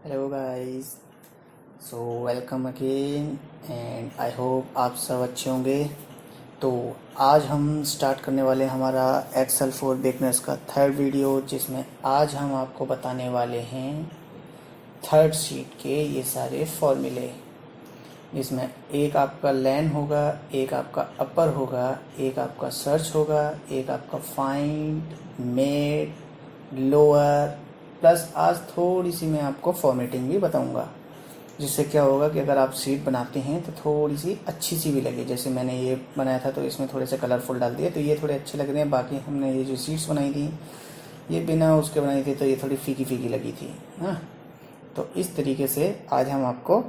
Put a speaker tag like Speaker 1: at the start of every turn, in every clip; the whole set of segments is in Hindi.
Speaker 1: Hello guys. So welcome again and I hope आप सब अच्छे होंगे। तो आज हम स्टार्ट करने वाले हैं हमारा एक्सेल फॉर बिगनर्स का थर्ड वीडियो, जिसमें आज हम आपको बताने वाले हैं थर्ड शीट के ये सारे फॉर्मूले, जिसमें एक आपका लैन होगा, एक आपका अपर होगा, एक आपका सर्च होगा, एक आपका फाइंड, मेड, लोअर, प्लस आज थोड़ी सी मैं आपको फॉर्मेटिंग भी बताऊंगा, जिससे क्या होगा कि अगर आप शीट बनाते हैं तो थोड़ी सी अच्छी सी भी लगे। जैसे मैंने ये बनाया था तो इसमें थोड़े से कलरफुल डाल दिए तो ये थोड़े अच्छे लग रहे हैं। बाकी हमने ये जो शीट्स बनाई थी ये बिना उसके बनाई थी तो ये थोड़ी फीकी फीकी लगी थी। हाँ, तो इस तरीके से आज हम आपको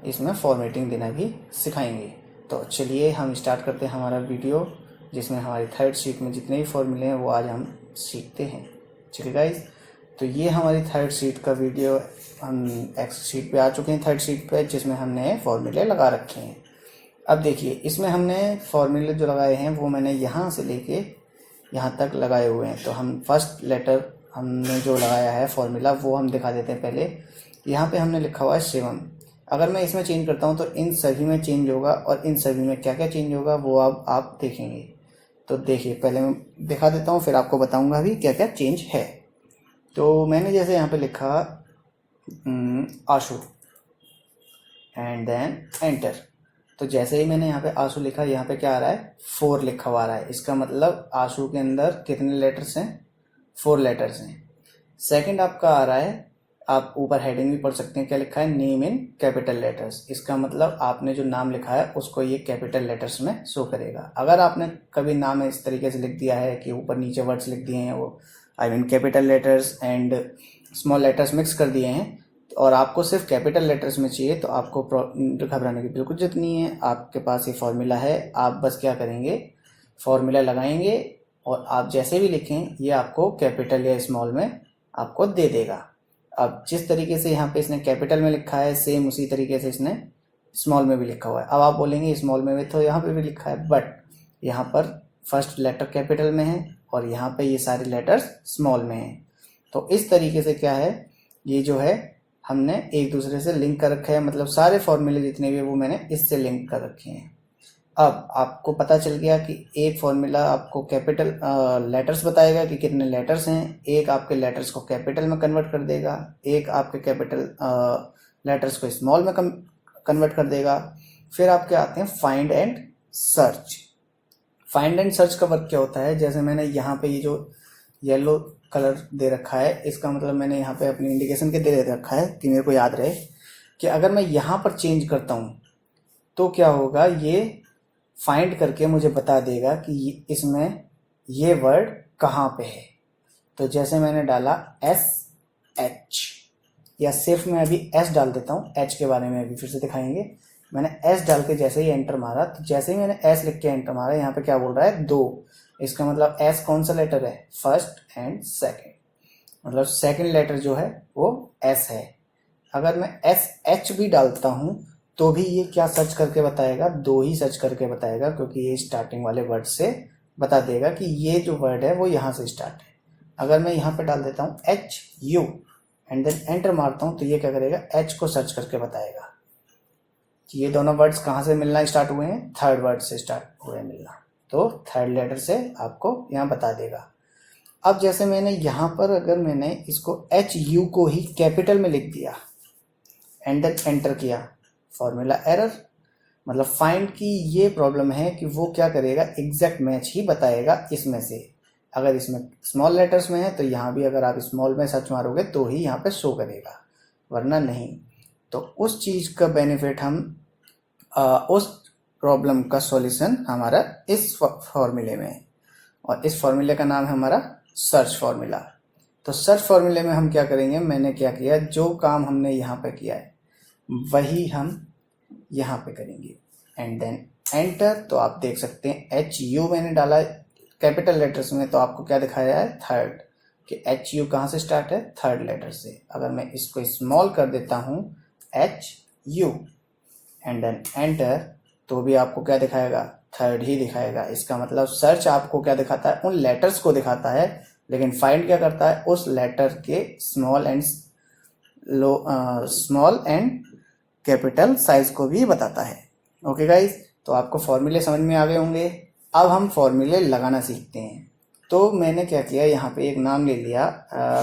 Speaker 1: इसमें फॉर्मेटिंग देना भी सिखाएंगे। तो चलिए हम स्टार्ट करते हैं हमारा वीडियो, जिसमें हमारी थर्ड शीट में जितने भी फॉर्मूले हैं वो आज हम सीखते हैं। चलिए गाइस, तो ये हमारी थर्ड शीट का वीडियो, हम एक्स शीट पे आ चुके हैं, थर्ड शीट पे, जिसमें हमने फॉर्मूले लगा रखे हैं। अब देखिए, इसमें हमने फॉर्मूले जो लगाए हैं वो मैंने यहाँ से लेके यहाँ तक लगाए हुए हैं। तो हम फर्स्ट लेटर हमने जो लगाया है फॉर्मूला वो हम दिखा देते हैं। पहले यहाँ पे हमने लिखा हुआ है 7। अगर मैं इसमें चेंज करता हूँ तो इन सभी में चेंज होगा, और इन सभी में क्या क्या चेंज होगा वो अब आप देखेंगे। तो देखिए, पहले मैं दिखा देता हूँ, फिर आपको बताऊँगा भी क्या क्या चेंज है। तो मैंने जैसे यहाँ पे लिखा आशु एंड देन एंटर, तो जैसे ही मैंने यहाँ पे आशु लिखा, यहाँ पे क्या आ रहा है, 4 लिखा हुआ आ रहा है। इसका मतलब आशु के अंदर कितने लेटर्स हैं, 4 लेटर्स हैं। सेकंड आपका आ रहा है, आप ऊपर हेडिंग भी पढ़ सकते हैं, क्या लिखा है, नेम इन कैपिटल लेटर्स। इसका मतलब आपने जो नाम लिखा है उसको ये कैपिटल लेटर्स में शो करेगा। अगर आपने कभी नाम इस तरीके से लिख दिया है कि ऊपर नीचे वर्ड्स लिख दिए हैं, वो I mean capital letters and small letters mix कर दिए हैं, और आपको सिर्फ कैपिटल लेटर्स में चाहिए, तो आपको घबराने की बिल्कुल जरूरत नहीं है। आपके पास ये फॉर्मूला है, आप बस क्या करेंगे, फॉर्मूला लगाएंगे और आप जैसे भी लिखें ये आपको कैपिटल या स्मॉल में आपको दे देगा। अब जिस तरीके से यहाँ पे इसने कैपिटल में लिखा है, सेम उसी तरीके से इसने स्मॉल में भी लिखा हुआ है। अब आप बोलेंगे स्मॉल में भी तो यहाँ पे भी लिखा है, बट यहाँ पर फर्स्ट लेटर कैपिटल में है और यहाँ पे ये सारे लेटर्स स्मॉल में हैं। तो इस तरीके से क्या है, ये जो है हमने एक दूसरे से लिंक कर रखा है, मतलब सारे फॉर्मूले जितने भी वो मैंने इससे लिंक कर रखे हैं। अब आपको पता चल गया कि एक फॉर्मूला आपको कैपिटल लेटर्स बताएगा कि कितने लेटर्स हैं, एक आपके लेटर्स को कैपिटल में कन्वर्ट कर देगा, एक आपके कैपिटल लेटर्स को स्मॉल में कन्वर्ट कर देगा। फिर आपके आते हैं find and search. Find and search का वर्क क्या होता है, जैसे मैंने यहाँ पे ये जो येलो कलर दे रखा है, इसका मतलब मैंने यहाँ पे अपनी इंडिकेशन के दे रखा है कि मेरे को याद रहे कि अगर मैं यहाँ पर चेंज करता हूँ तो क्या होगा, ये फाइंड करके मुझे बता देगा कि इसमें ये वर्ड कहाँ पे है। तो जैसे मैंने डाला SH, या सिर्फ मैं अभी S डाल देता हूँ, H के बारे में अभी फिर से दिखाएंगे। मैंने S डाल के जैसे ही एंटर मारा, तो जैसे ही मैंने S लिख के एंटर मारा, यहाँ पे क्या बोल रहा है, 2। इसका मतलब S कौन सा लेटर है, फर्स्ट एंड सेकेंड, मतलब सेकेंड लेटर जो है वो S है। अगर मैं SH भी डालता हूँ तो भी ये क्या सर्च करके बताएगा, 2 ही सर्च करके बताएगा, क्योंकि ये स्टार्टिंग वाले वर्ड से बता देगा कि ये जो वर्ड है वो यहाँ से स्टार्ट है। अगर मैं यहाँ पे डाल देता हूँ HU एंड देन एंटर मारता हूँ, तो ये क्या करेगा, H को सर्च करके बताएगा कि ये दोनों वर्ड्स कहाँ से मिलना स्टार्ट हुए हैं, थर्ड वर्ड से स्टार्ट हुए मिलना, तो थर्ड लेटर से आपको यहाँ बता देगा। अब जैसे मैंने यहाँ पर अगर मैंने इसको HU को ही कैपिटल में लिख दिया एंड देन एंटर किया, फॉर्मूला एरर। मतलब फाइंड की ये प्रॉब्लम है कि वो क्या करेगा, एग्जैक्ट मैच ही बताएगा इसमें से। अगर इसमें स्मॉल लेटर्स में है तो यहाँ भी अगर आप स्मॉल में सर्च मारोगे तो ही यहाँ पे शो करेगा, वरना नहीं। तो उस चीज़ का बेनिफिट हम उस प्रॉब्लम का सॉल्यूशन हमारा इस फॉर्मूले में है, और इस फॉर्मूले का नाम है हमारा सर्च फॉर्मूला। तो सर्च फॉर्मूले में हम क्या करेंगे, मैंने क्या किया, जो काम हमने यहाँ पे किया है वही हम यहाँ पे करेंगे एंड देन एंटर। तो आप देख सकते हैं HU मैंने डाला कैपिटल लेटर्स में, तो आपको क्या दिखाया है, थर्ड, कि HU कहाँ से स्टार्ट है, थर्ड लेटर से। अगर मैं इसको स्मॉल कर देता हूँ HU एंड देन एंटर, तो भी आपको क्या दिखाएगा, थर्ड ही दिखाएगा। इसका मतलब सर्च आपको क्या दिखाता है, उन लेटर्स को दिखाता है, लेकिन फाइंड क्या करता है, उस लेटर के small and low small and capital size को भी बताता है। ओके गाइज, तो आपको फॉर्मूले समझ में आ गए होंगे। अब हम फॉर्मूले लगाना सीखते हैं। तो मैंने क्या किया, यहाँ पे एक नाम ले लिया,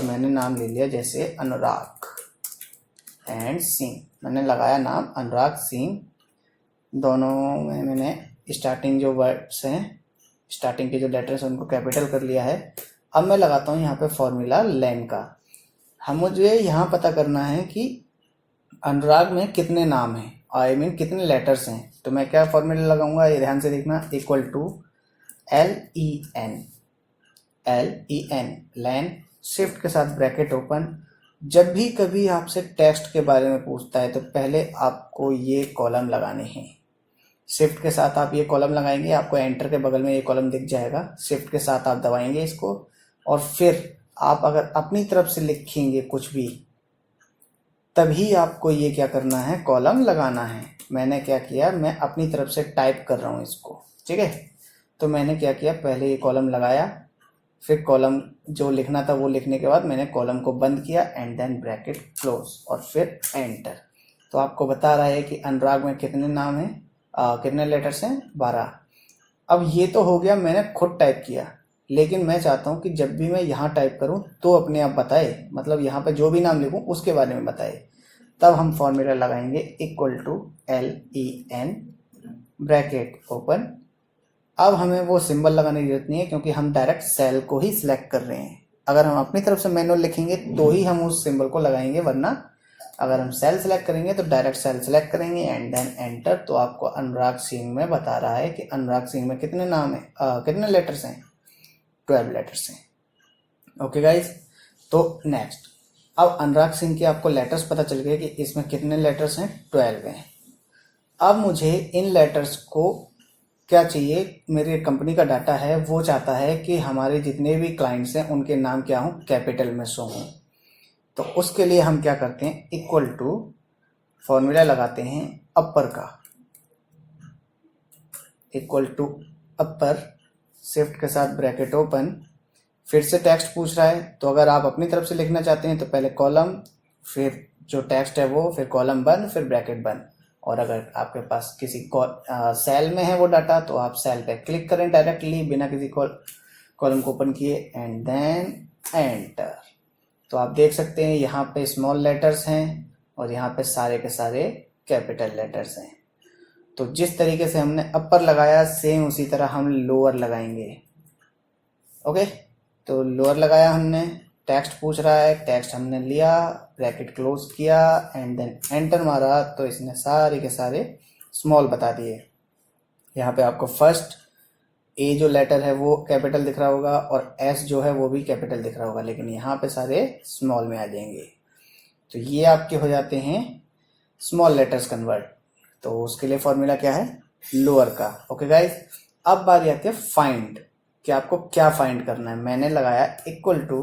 Speaker 1: मैंने नाम ले लिया जैसे अनुराग एंड सिंह। मैंने लगाया नाम अनुराग सिंह। दोनों में मैंने स्टार्टिंग जो वर्ड्स हैं, स्टार्टिंग के जो लेटर्स हैं उनको कैपिटल कर लिया है। अब मैं लगाता हूँ यहाँ पे फॉर्मूला लेन का। मुझे यहाँ पता करना है कि अनुराग में कितने नाम हैं, आई मीन कितने लेटर्स हैं। तो मैं क्या फॉर्मूला लगाऊंगा, ये ध्यान से देखना, equal to LEN LEN, shift के साथ ब्रैकेट ओपन। जब भी कभी आपसे टेक्स्ट के बारे में पूछता है तो पहले आपको ये कॉलम लगाने हैं। शिफ्ट के साथ आप ये कॉलम लगाएंगे, आपको एंटर के बगल में ये कॉलम दिख जाएगा। शिफ्ट के साथ आप दबाएंगे इसको, और फिर आप अगर अपनी तरफ से लिखेंगे कुछ भी, तभी आपको ये क्या करना है, कॉलम लगाना है। मैंने क्या किया, मैं अपनी तरफ से टाइप कर रहा हूँ इसको, ठीक है। तो मैंने क्या किया, पहले ये कॉलम लगाया, फिर कॉलम जो लिखना था वो लिखने के बाद मैंने कॉलम को बंद किया एंड देन ब्रैकेट क्लोज और फिर एंटर। तो आपको बता रहा है कि अनुराग में कितने नाम हैं, कितने लेटर्स हैं, 12। अब ये तो हो गया, मैंने खुद टाइप किया, लेकिन मैं चाहता हूँ कि जब भी मैं यहाँ टाइप करूँ तो अपने आप बताए, मतलब यहाँ पे जो भी नाम लिखूँ उसके बारे में बताए। तब हम फॉर्मूला लगाएंगे equal to LEN bracket open. अब हमें वो सिंबल लगाने की जरूरत नहीं है क्योंकि हम डायरेक्ट सेल को ही सिलेक्ट कर रहे हैं। अगर हम अपनी तरफ से मैनुअल लिखेंगे तो ही हम उस सिंबल को लगाएंगे, वरना अगर हम सेल सेलेक्ट करेंगे तो डायरेक्ट सेल सेलेक्ट करेंगे एंड देन एंटर। तो आपको अनुराग सिंह में बता रहा है कि अनुराग सिंह में कितने नाम है, कितने लेटर्स हैं, 12 लेटर्स हैं। ओके गाइज, तो नेक्स्ट, अब अनुराग सिंह के आपको लेटर्स पता चल गए कि इसमें कितने लेटर्स हैं, 12 हैं। अब मुझे इन लेटर्स को क्या चाहिए, मेरी कंपनी का डाटा है वो चाहता है कि हमारे जितने भी क्लाइंट्स हैं उनके नाम क्या हों, कैपिटल में शो हों। तो उसके लिए हम क्या करते हैं, इक्वल टू फॉर्मूला लगाते हैं अपर का, इक्वल टू अपर, शिफ्ट के साथ ब्रैकेट ओपन। फिर से टेक्स्ट पूछ रहा है, तो अगर आप अपनी तरफ से लिखना चाहते हैं तो पहले कॉलम, फिर जो टेक्स्ट है वो, फिर कॉलम बंद, फिर ब्रैकेट बंद। और अगर आपके पास किसी सेल में है वो डाटा तो आप सेल पे क्लिक करें डायरेक्टली बिना किसी कॉलम को ओपन किए एंड देन एंटर। तो आप देख सकते हैं यहाँ पे स्मॉल लेटर्स हैं और यहाँ पे सारे के सारे कैपिटल लेटर्स हैं। तो जिस तरीके से हमने अपर लगाया सेम उसी तरह हम लोअर लगाएंगे। ओके, तो लोअर लगाया हमने, टेक्स्ट पूछ रहा है, टेक्स्ट हमने लिया, ब्रैकेट क्लोज किया एंड देन एंटर मारा, तो इसने सारे के सारे स्मॉल बता दिए। यहाँ पे आपको फर्स्ट ए जो लेटर है वो कैपिटल दिख रहा होगा और एस जो है वो भी कैपिटल दिख रहा होगा, लेकिन यहाँ पे सारे स्मॉल में आ जाएंगे। तो ये आपके हो जाते हैं स्मॉल लेटर्स कन्वर्ट। तो उसके लिए फॉर्मूला क्या है, लोअर का। ओके गाइज, अब बारी आती है फाइंड, कि आपको क्या फाइंड करना है। मैंने लगाया equal to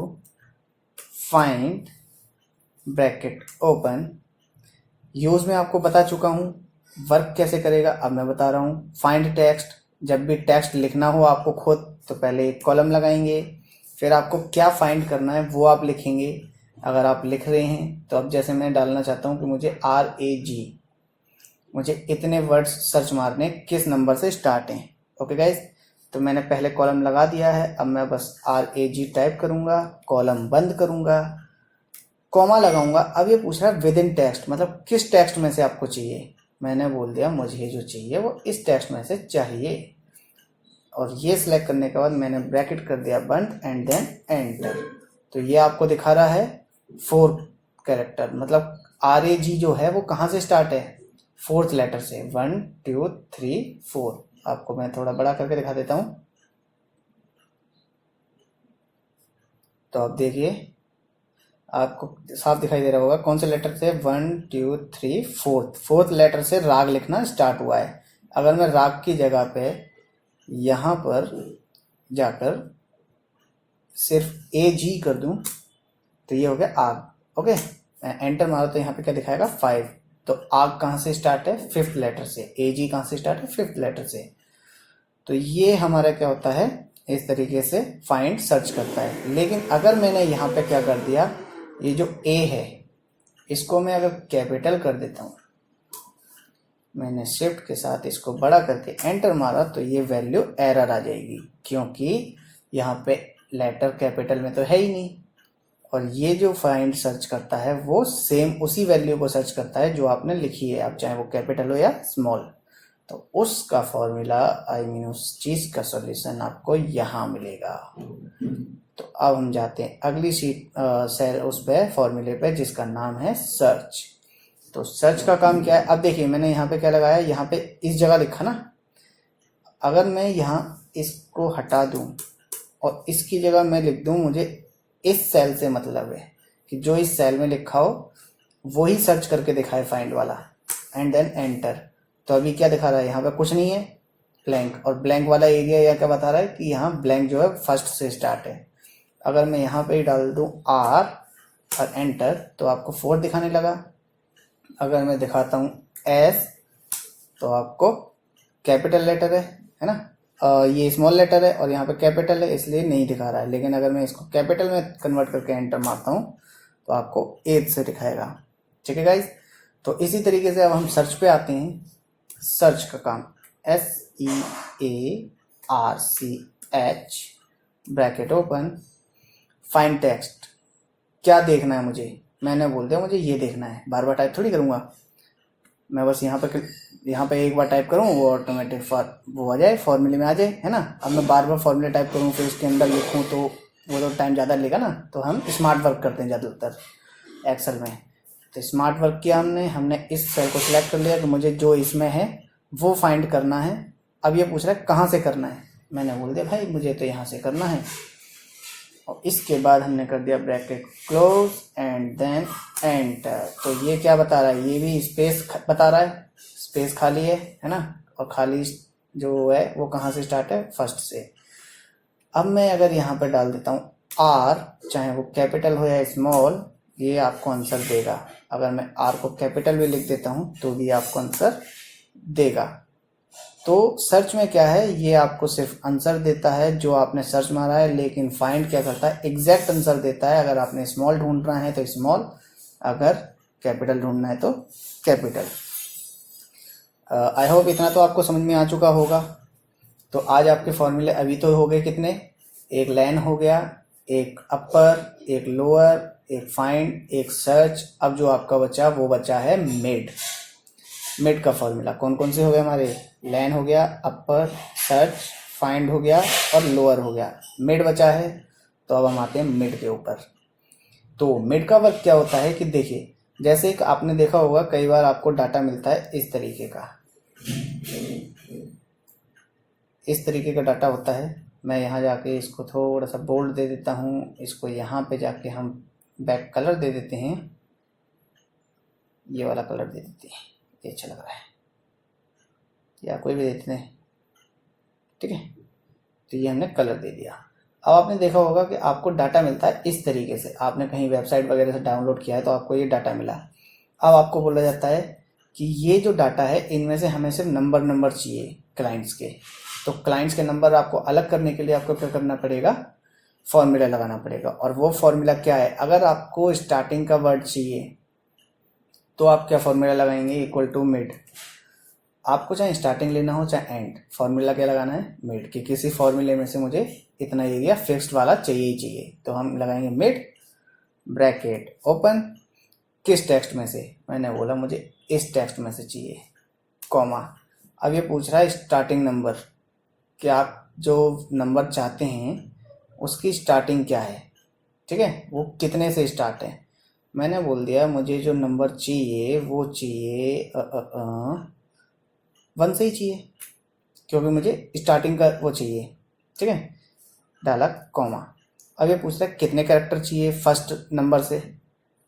Speaker 1: find bracket open. Use में आपको बता चुका हूँ, वर्क कैसे करेगा अब मैं बता रहा हूँ। फाइंड टेक्स्ट, जब भी टेक्स्ट लिखना हो आपको खुद, तो पहले एक कॉलम लगाएंगे, फिर आपको क्या फाइंड करना है वो आप लिखेंगे। अगर आप लिख रहे हैं तो अब जैसे मैं डालना चाहता हूँ कि मुझे RAG, मुझे इतने वर्ड्स सर्च मारने किस नंबर से स्टार्ट हैं। ओके गाइज, तो मैंने पहले कॉलम लगा दिया है, अब मैं बस RAG टाइप करूँगा, कॉलम बंद करूँगा, कॉमा लगाऊंगा। अब ये पूछ रहा है विद इन टेक्स्ट, मतलब किस टेक्स्ट में से आपको चाहिए। मैंने बोल दिया मुझे जो चाहिए वो इस टेक्स्ट में से चाहिए, और ये सिलेक्ट करने के बाद मैंने ब्रैकेट कर दिया बंद एंड देन एंटर। तो ये आपको दिखा रहा है 4 कैरेक्टर, मतलब RAG जो है वो कहाँ से स्टार्ट है, 4th लेटर से, 1 2 3 4। आपको मैं थोड़ा बड़ा करके दिखा देता हूँ, तो आप देखिए आपको साफ दिखाई दे रहा होगा कौन से लेटर से, 1 2 3 4th लेटर से राग लिखना स्टार्ट हुआ है। अगर मैं राग की जगह पे यहाँ पर जाकर सिर्फ AG कर दूं तो ये हो गया आग। ओके, एंटर मारो तो यहाँ पे क्या दिखाएगा, 5। तो आग कहाँ से स्टार्ट है, 5th लेटर से। AG कहाँ से स्टार्ट है, 5th लेटर से। तो ये हमारा क्या होता है, इस तरीके से फाइंड सर्च करता है। लेकिन अगर मैंने यहाँ पे क्या कर दिया, ये जो A है इसको मैं अगर कैपिटल कर देता हूँ, मैंने शिफ्ट के साथ इसको बड़ा करके एंटर मारा तो ये वैल्यू एरर आ जाएगी, क्योंकि यहाँ पे लेटर कैपिटल में तो है ही नहीं। और ये जो फाइंड सर्च करता है वो सेम उसी वैल्यू को सर्च करता है जो आपने लिखी है, आप चाहे वो कैपिटल हो या स्मॉल। तो उसका फॉर्मूला, आई मीन उस चीज का सॉल्यूशन आपको यहाँ मिलेगा। तो अब हम जाते हैं अगली शीट सेल उस पे फॉर्मूले पे जिसका नाम है सर्च। तो सर्च का काम क्या है, अब देखिए मैंने यहाँ पे क्या लगाया, यहाँ पे इस जगह लिखा ना, अगर मैं यहाँ इसको हटा दूं और इसकी जगह मैं लिख दूं मुझे इस सेल से मतलब है कि जो इस सेल में लिखा हो वही सर्च करके दिखाए फाइंड वाला, एंड देन एंटर। तो अभी क्या दिखा रहा है, यहाँ पे कुछ नहीं है, ब्लैंक। और ब्लैंक वाला एरिया यह क्या बता रहा है कि यहाँ ब्लैंक जो है फर्स्ट से स्टार्ट है। अगर मैं यहाँ पे डाल दूं आर और एंटर तो आपको 4 दिखाने लगा। अगर मैं दिखाता हूँ एस तो आपको कैपिटल लेटर है ना, ये स्मॉल लेटर है और यहाँ पे कैपिटल है इसलिए नहीं दिखा रहा है। लेकिन अगर मैं इसको कैपिटल में कन्वर्ट करके एंटर मारता हूँ तो आपको 8 से दिखाएगा। ठीक है गाइज, तो इसी तरीके से अब हम सर्च पे आते हैं। सर्च का काम SEARCH bracket open, find text. क्या देखना है मुझे, मैंने बोल दिया मुझे ये देखना है, बार बार टाइप थोड़ी करूँगा मैं, बस यहाँ पे एक बार टाइप करूँ वो ऑटोमेटिक वो आ जाए, फॉर्मूले में आ जाए, है ना। अब मैं बार बार फॉर्मूले टाइप करूँ फिर उसके अंदर लिखूँ तो वो तो टाइम ज़्यादा लेगा ना। तो हम स्मार्ट वर्क करते हैं ज़्यादातर एक्सेल में। तो स्मार्ट वर्क किया हमने इस सेल को सिलेक्ट कर लिया कि मुझे जो इसमें है वो फाइंड करना है। अब ये पूछ रहा है कहाँ से करना है, मैंने बोल दिया भाई मुझे तो यहाँ से करना है। और इसके बाद हमने कर दिया bracket close and then enter. तो ये क्या बता रहा है, ये भी स्पेस बता रहा है, स्पेस खाली है ना। और खाली जो है वो कहाँ से स्टार्ट है, फर्स्ट से। अब मैं अगर यहाँ पर डाल देता हूँ आर, चाहे वो कैपिटल हो या स्मॉल, ये आपको आंसर देगा। अगर मैं आर को कैपिटल भी लिख देता हूँ तो भी आपको आंसर देगा। तो सर्च में क्या है, ये आपको सिर्फ आंसर देता है जो आपने सर्च मारा है, लेकिन फाइंड क्या करता है, एग्जैक्ट आंसर देता है। अगर आपने स्मॉल ढूंढना है तो स्मॉल, अगर कैपिटल ढूंढना है तो कैपिटल। आई होप इतना तो आपको समझ में आ चुका होगा। तो आज आपके फॉर्मूले अभी तो हो गए कितने, एक लैन हो गया, एक अपर, एक लोअर, एक फाइंड, एक सर्च। अब जो आपका बचा वो बचा है मिड। मिड का फॉर्मूला कौन कौन से हो गए हमारे, लैन हो गया, अपर, सर्च, फाइंड हो गया और लोअर हो गया, मिड बचा है। तो अब हम आते हैं मिड के ऊपर। तो मिड का वर्क क्या होता है कि देखिए, जैसे एक आपने देखा होगा कई बार आपको डाटा मिलता है इस तरीके का, इस तरीके का डाटा होता है। मैं यहाँ जाके इसको थोड़ा सा बोल्ड दे देता हूँ, इसको यहाँ पे जाके हम बैक कलर दे देते हैं, ये वाला कलर दे देते हैं, ये अच्छा लग रहा है, या कोई भी देते हैं, ठीक है। तो ये हमने कलर दे दिया। अब आपने देखा होगा कि आपको डाटा मिलता है इस तरीके से, आपने कहीं वेबसाइट वगैरह से डाउनलोड किया है तो आपको ये डाटा मिला। अब आपको बोला जाता है कि ये जो डाटा है इनमें से हमें सिर्फ नंबर चाहिए क्लाइंट्स के। तो क्लाइंट्स के नंबर आपको अलग करने के लिए आपको क्या करना पड़ेगा, फॉर्मूला लगाना पड़ेगा। और वो फॉर्मूला क्या है, अगर आपको स्टार्टिंग का वर्ड चाहिए तो आप क्या फॉर्मूला लगाएंगे, इक्वल टू मिड। आपको चाहे स्टार्टिंग लेना हो चाहे एंड, फॉर्मूला क्या लगाना है, मिड। कि किसी फॉर्मूले में से मुझे इतना एरिया फिक्स्ड वाला चाहिए ही चाहिए, तो हम लगाएंगे मिड ब्रैकेट ओपन। किस टेक्स्ट में से, मैंने बोला मुझे इस टेक्स्ट में से चाहिए, कॉमा। अब ये पूछ रहा है स्टार्टिंग नंबर, कि आप जो नंबर चाहते हैं उसकी स्टार्टिंग क्या है, ठीक है, वो कितने से स्टार्ट है। मैंने बोल दिया मुझे जो नंबर चाहिए वो चाहिए 1 से ही चाहिए, क्योंकि मुझे स्टार्टिंग का वो चाहिए, ठीक है। डाला कॉमा। अब ये पूछ रहा है कितने कैरेक्टर चाहिए फर्स्ट नंबर से।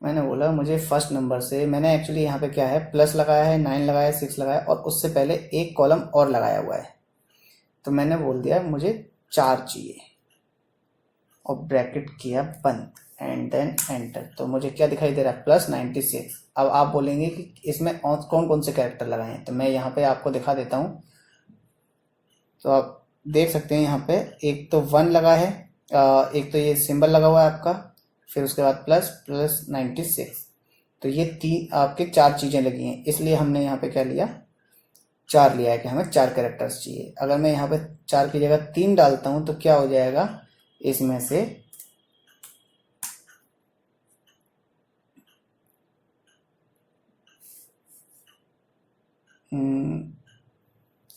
Speaker 1: मैंने बोला मुझे फर्स्ट नंबर से, मैंने एक्चुअली यहाँ पे क्या है, प्लस लगाया है, 9 लगाया है, 6 लगाया और उससे पहले एक कॉलम और लगाया हुआ है। तो मैंने बोल दिया मुझे 4 चाहिए और ब्रैकेट किया बंद एंड देन एंटर। तो मुझे क्या दिखाई दे रहा है, +96। अब आप बोलेंगे कि इसमें कौन कौन से कैरेक्टर लगाए हैं, तो मैं यहाँ पे आपको दिखा देता हूँ। तो आप देख सकते हैं यहाँ पे एक तो 1 लगा है, एक तो ये सिंबल लगा हुआ है आपका, फिर उसके बाद +96। तो ये तीन आपके 4 चीज़ें लगी हैं, इसलिए हमने यहाँ पे क्या लिया, 4 लिया है कि हमें 4 कैरेक्टर्स चाहिए। अगर मैं यहाँ पे 4 की जगह 3 डालता हूँ तो क्या हो जाएगा, इसमें से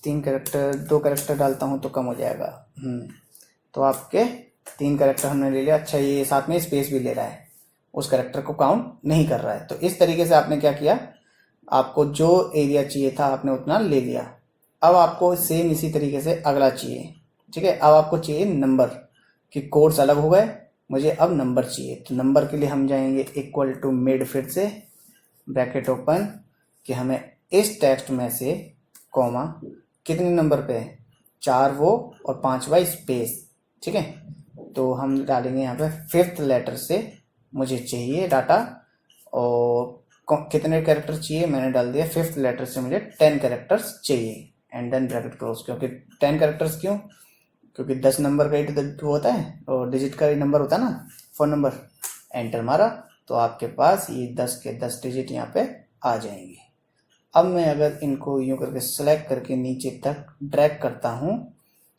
Speaker 1: तीन कैरेक्टर, 2 कैरेक्टर डालता हूँ तो कम हो जाएगा। तो आपके 3 कैरेक्टर हमने ले लिया। अच्छा, ये साथ में स्पेस भी ले रहा है, उस कैरेक्टर को काउंट नहीं कर रहा है। तो इस तरीके से आपने क्या किया, आपको जो एरिया चाहिए था आपने उतना ले लिया। अब आपको सेम इसी तरीके से अगला चाहिए, ठीक है। अब आपको चाहिए नंबर, कि कोड्स अलग हो गए, मुझे अब नंबर चाहिए। तो नंबर के लिए हम जाएंगे इक्वल टू मिड, फिर से ब्रैकेट ओपन, कि हमें इस टेक्स्ट में से कॉमा कितने नंबर पे है, 4 वो और 5वां स्पेस, ठीक है। तो हम डालेंगे यहाँ पे 5th लेटर से मुझे चाहिए डाटा, और कितने कैरेक्टर चाहिए मैंने डाल दिया 5th लेटर से मुझे 10 कैरेक्टर्स चाहिए, एंड देन ब्रैकेट क्लोज। क्योंकि 10 कैरेक्टर्स क्यों, क्योंकि 10 नंबर का ही वो होता है और डिजिट का ही नंबर होता है ना, फोन नंबर। एंटर मारा तो आपके पास ये 10 के 10 डिजिट यहाँ पे आ जाएंगे। अब मैं अगर इनको यूँ करके सेलेक्ट करके नीचे तक ड्रैग करता हूँ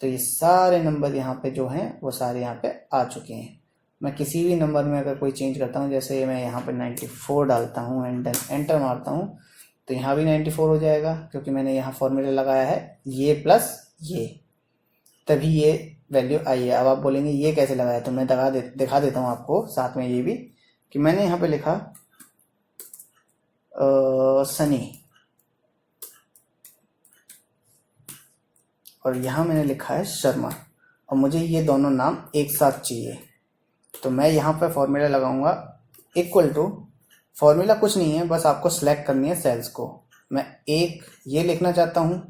Speaker 1: तो ये सारे नंबर यहाँ पे जो हैं वो सारे यहाँ पे आ चुके हैं। मैं किसी भी नंबर में अगर कोई चेंज करता हूँ, जैसे मैं यहाँ पे 94 डालता हूँ एंड देन एंटर मारता हूँ, तो यहाँ भी 94 हो जाएगा, क्योंकि मैंने यहाँ फॉर्मूला लगाया है ये प्लस ये, तभी ये वैल्यू आई है। अब आप बोलेंगे ये कैसे लगाया, तो मैं दिखा देता हूँ आपको साथ में ये भी, कि मैंने यहाँ पे लिखा सनी, और यहाँ मैंने लिखा है शर्मा, और मुझे ये दोनों नाम एक साथ चाहिए। तो मैं यहाँ पे फॉर्मूला लगाऊंगा इक्वल टू, फॉर्मूला कुछ नहीं है, बस आपको सेलेक्ट करनी है सेल्स को। मैं एक ये लिखना चाहता हूँ,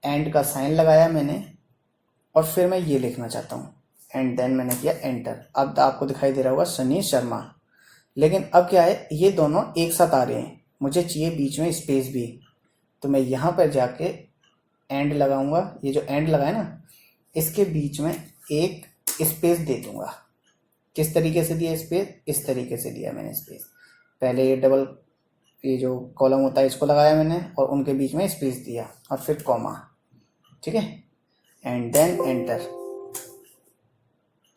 Speaker 1: एंड का साइन लगाया मैंने, और फिर मैं ये लिखना चाहता हूँ, एंड देन मैंने किया एंटर। अब आपको दिखाई दे रहा होगा सनी शर्मा। लेकिन अब क्या है, ये दोनों एक साथ आ रहे हैं, मुझे चाहिए बीच में स्पेस भी। तो मैं यहाँ पर जाके एंड लगाऊंगा, ये जो एंड लगा है ना, इसके बीच में एक स्पेस दे दूंगा। किस तरीके से दिया स्पेस, इस तरीके से दिया मैंने स्पेस। पहले ये डबल, ये जो कॉलम होता है इसको लगाया मैंने, और उनके बीच में स्पेस दिया, और फिर कॉमा, ठीक है, एंड देन एंटर।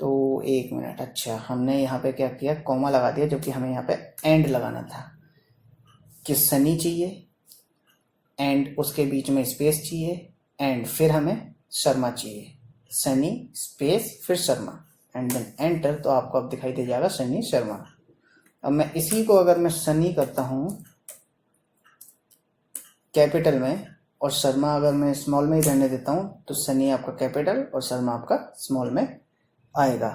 Speaker 1: तो 1 मिनट, अच्छा हमने यहाँ पे क्या किया, कॉमा लगा दिया, जबकि हमें यहाँ पे एंड लगाना था, कि सनी चाहिए एंड उसके बीच में स्पेस चाहिए, एंड फिर हमें शर्मा चाहिए, सनी स्पेस फिर शर्मा, एंड देन एंटर। तो आपको अब दिखाई दे जाएगा सनी शर्मा। अब मैं इसी को अगर मैं सनी करता हूँ कैपिटल में, और शर्मा अगर मैं स्मॉल में ही रहने देता हूँ, तो सनी आपका कैपिटल और शर्मा आपका स्मॉल में आएगा।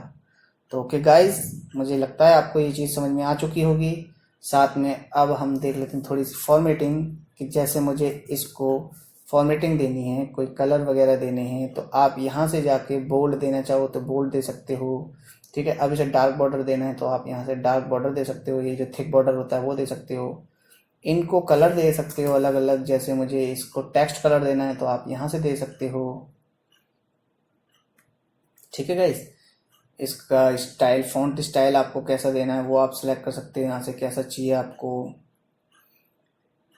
Speaker 1: तो ओके गाइस, मुझे लगता है आपको ये चीज़ समझ में आ चुकी होगी। साथ में अब हम देख लेते हैं थोड़ी सी फॉर्मेटिंग, कि जैसे मुझे इसको फॉर्मेटिंग देनी है, कोई कलर वगैरह देने हैं, तो आप यहाँ से जाके बोल्ड देना चाहो तो बोल्ड दे सकते हो, ठीक है। अब इसे डार्क बॉर्डर देना है तो आप यहाँ से डार्क बॉर्डर दे सकते हो, ये जो थिक बॉर्डर होता है वो दे सकते हो। इनको कलर दे सकते हो अलग अलग, जैसे मुझे इसको टेक्स्ट कलर देना है तो आप यहाँ से दे सकते हो, ठीक है गाइस। इसका स्टाइल, फॉन्ट स्टाइल आपको कैसा देना है वो आप सेलेक्ट कर सकते हो यहाँ से, कैसा चाहिए आपको।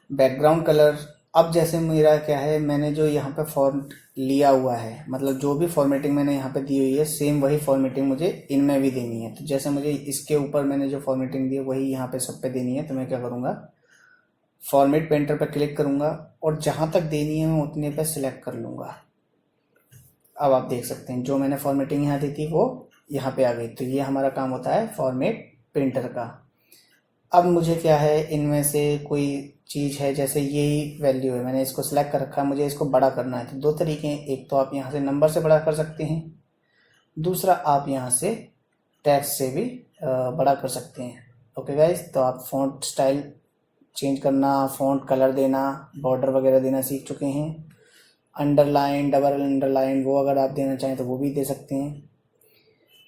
Speaker 1: बैकग्राउंड कलर, अब जैसे मेरा क्या है, मैंने जो यहाँ पे फॉन्ट लिया हुआ है, मतलब जो भी फॉर्मेटिंग मैंने यहाँ पे दी हुई है, सेम वही फॉर्मेटिंग मुझे इनमें भी देनी है। तो जैसे मुझे इसके ऊपर मैंने जो फॉर्मेटिंग दी है वही यहाँ पे सब पे देनी है, तो मैं क्या करूँगा, फॉर्मेट पेंटर पर क्लिक करूँगा, और जहाँ तक देनी है मैं उतने पर सिलेक्ट कर लूँगा। अब आप देख सकते हैं जो मैंने फॉर्मेटिंग यहाँ दी थी वो यहाँ पे आ गई। तो ये हमारा काम होता है फॉर्मेट पेंटर का। अब मुझे क्या है, इनमें से कोई चीज़ है, जैसे यही वैल्यू है, मैंने इसको सिलेक्ट कर रखा है, मुझे इसको बड़ा करना है। तो 2 तरीके हैं, एक तो आप यहाँ से नंबर से बड़ा कर सकते हैं, दूसरा आप यहाँ से टेक्स्ट से भी बड़ा कर सकते हैं। ओके गाइस, तो आप फॉन्ट स्टाइल चेंज करना, फॉन्ट कलर देना, बॉर्डर वगैरह देना सीख चुके हैं। अंडरलाइन, डबल अंडरलाइन, वो अगर आप देना चाहें तो वो भी दे सकते हैं।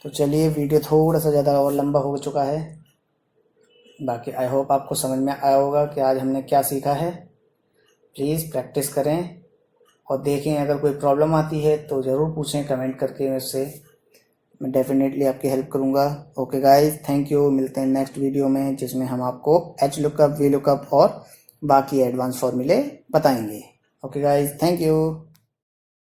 Speaker 1: तो चलिए, वीडियो थोड़ा सा ज़्यादा और लंबा हो चुका है, बाकी आई होप आपको समझ में आया होगा कि आज हमने क्या सीखा है। प्लीज़ प्रैक्टिस करें और देखें, अगर कोई प्रॉब्लम आती है तो ज़रूर पूछें कमेंट करके मुझसे। मैं डेफिनेटली आपकी हेल्प करूँगा। Okay guys, thank you. मिलते हैं नेक्स्ट वीडियो में जिसमें हम आपको एच लुकअप, वी लुकअप और बाकी एडवांस फॉर्मूले बताएंगे। Okay guys, thank you.